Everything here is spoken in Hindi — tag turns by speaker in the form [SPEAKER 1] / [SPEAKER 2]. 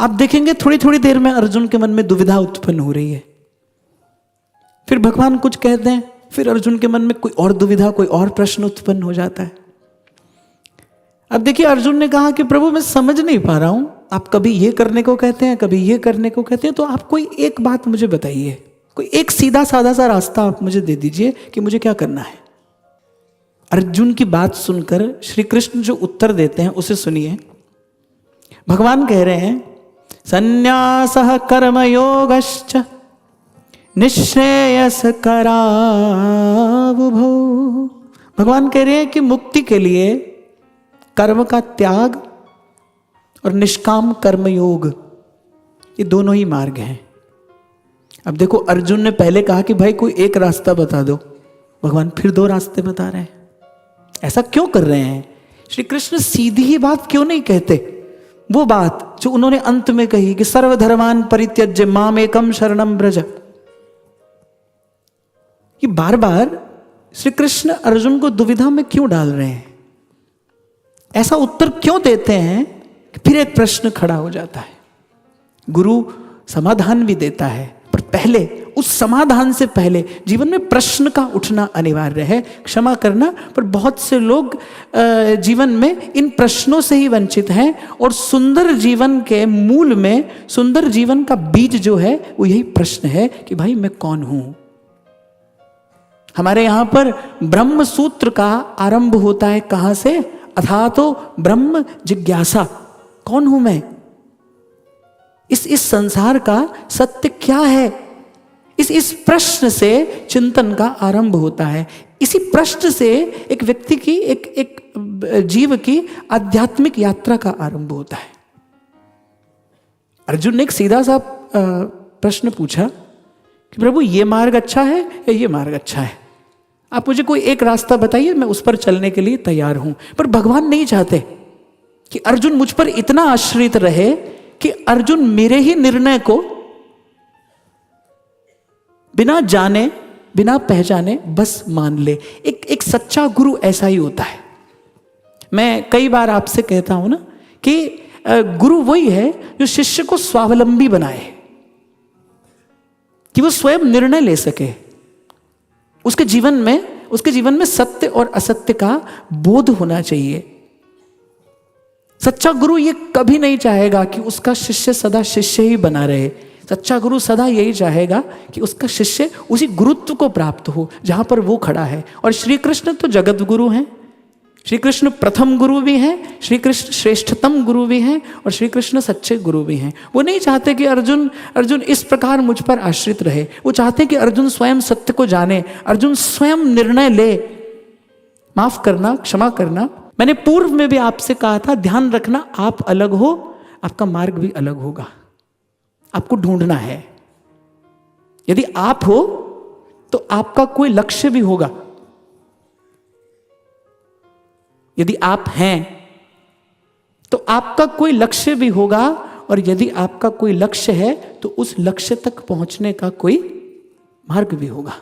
[SPEAKER 1] आप देखेंगे थोड़ी थोड़ी देर में अर्जुन के मन में दुविधा उत्पन्न हो रही है, फिर भगवान कुछ कहते हैं, फिर अर्जुन के मन में कोई और दुविधा, कोई और प्रश्न उत्पन्न हो जाता है। अब देखिए, अर्जुन ने कहा कि प्रभु मैं समझ नहीं पा रहा हूं, आप कभी ये करने को कहते हैं, कभी ये करने को कहते हैं, तो आप कोई एक बात मुझे बताइए, कोई एक सीधा साधा सा रास्ता आप मुझे दे दीजिए कि मुझे क्या करना है। अर्जुन की बात सुनकर श्री कृष्ण जो उत्तर देते हैं उसे सुनिए। भगवान कह रहे हैं, संन्यासः कर्मयोगश्च निःश्रेयसकरावुभौ। भगवान कह रहे हैं कि मुक्ति के लिए कर्म का त्याग और निष्काम कर्मयोग, ये दोनों ही मार्ग हैं। अब देखो, अर्जुन ने पहले कहा कि भाई कोई एक रास्ता बता दो, भगवान फिर दो रास्ते बता रहे हैं। ऐसा क्यों कर रहे हैं? श्री कृष्ण सीधी ही बात क्यों नहीं कहते? वो बात जो उन्होंने अंत में कही कि सर्वधर्मान परित्यज्य माम एकम शरणम व्रज। ये बार बार श्री कृष्ण अर्जुन को दुविधा में क्यों डाल रहे हैं? ऐसा उत्तर क्यों देते हैं कि फिर एक प्रश्न खड़ा हो जाता है। गुरु समाधान भी देता है, पर पहले उस समाधान से पहले जीवन में प्रश्न का उठना अनिवार्य है। क्षमा करना, पर बहुत से लोग जीवन में इन प्रश्नों से ही वंचित हैं, और सुंदर जीवन के मूल में, सुंदर जीवन का बीज जो है वो यही प्रश्न है कि भाई मैं कौन हूं। हमारे यहां पर ब्रह्म सूत्र का आरंभ होता है कहां से? अथा तो ब्रह्म जिज्ञासा, कौन हूं मैं, इस संसार का सत्य क्या है, इस प्रश्न से चिंतन का आरंभ होता है। इसी प्रश्न से एक व्यक्ति की, एक जीव की आध्यात्मिक यात्रा का आरंभ होता है। अर्जुन ने एक सीधा सा प्रश्न पूछा कि प्रभु ये मार्ग अच्छा है या ये मार्ग अच्छा है, आप मुझे कोई एक रास्ता बताइए, मैं उस पर चलने के लिए तैयार हूं। पर भगवान नहीं चाहते कि अर्जुन मुझ पर इतना आश्रित रहे कि अर्जुन मेरे ही निर्णय को बिना जाने, बिना पहचाने बस मान ले। एक सच्चा गुरु ऐसा ही होता है। मैं कई बार आपसे कहता हूं ना कि गुरु वही है जो शिष्य को स्वावलंबी बनाए, कि वो स्वयं निर्णय ले सके, उसके जीवन में सत्य और असत्य का बोध होना चाहिए। सच्चा गुरु ये कभी नहीं चाहेगा कि उसका शिष्य सदा शिष्य ही बना रहे। सच्चा गुरु सदा यही चाहेगा कि उसका शिष्य उसी गुरुत्व को प्राप्त हो जहां पर वो खड़ा है। और श्री कृष्ण तो जगत गुरु हैं, श्री कृष्ण प्रथम गुरु भी हैं, श्री कृष्ण श्रेष्ठतम गुरु भी हैं, और श्री कृष्ण सच्चे गुरु भी हैं। वो नहीं चाहते कि अर्जुन इस प्रकार मुझ पर आश्रित रहे। वो चाहते कि अर्जुन स्वयं सत्य को जाने, अर्जुन स्वयं निर्णय ले। माफ करना, क्षमा करना, मैंने पूर्व में भी आपसे कहा था, ध्यान रखना, आप अलग हो, आपका मार्ग भी अलग होगा। आपको ढूंढना है। यदि आप हो तो आपका कोई लक्ष्य भी होगा। यदि आप हैं तो आपका कोई लक्ष्य भी होगा, और यदि आपका कोई लक्ष्य है तो उस लक्ष्य तक पहुंचने का कोई मार्ग भी होगा।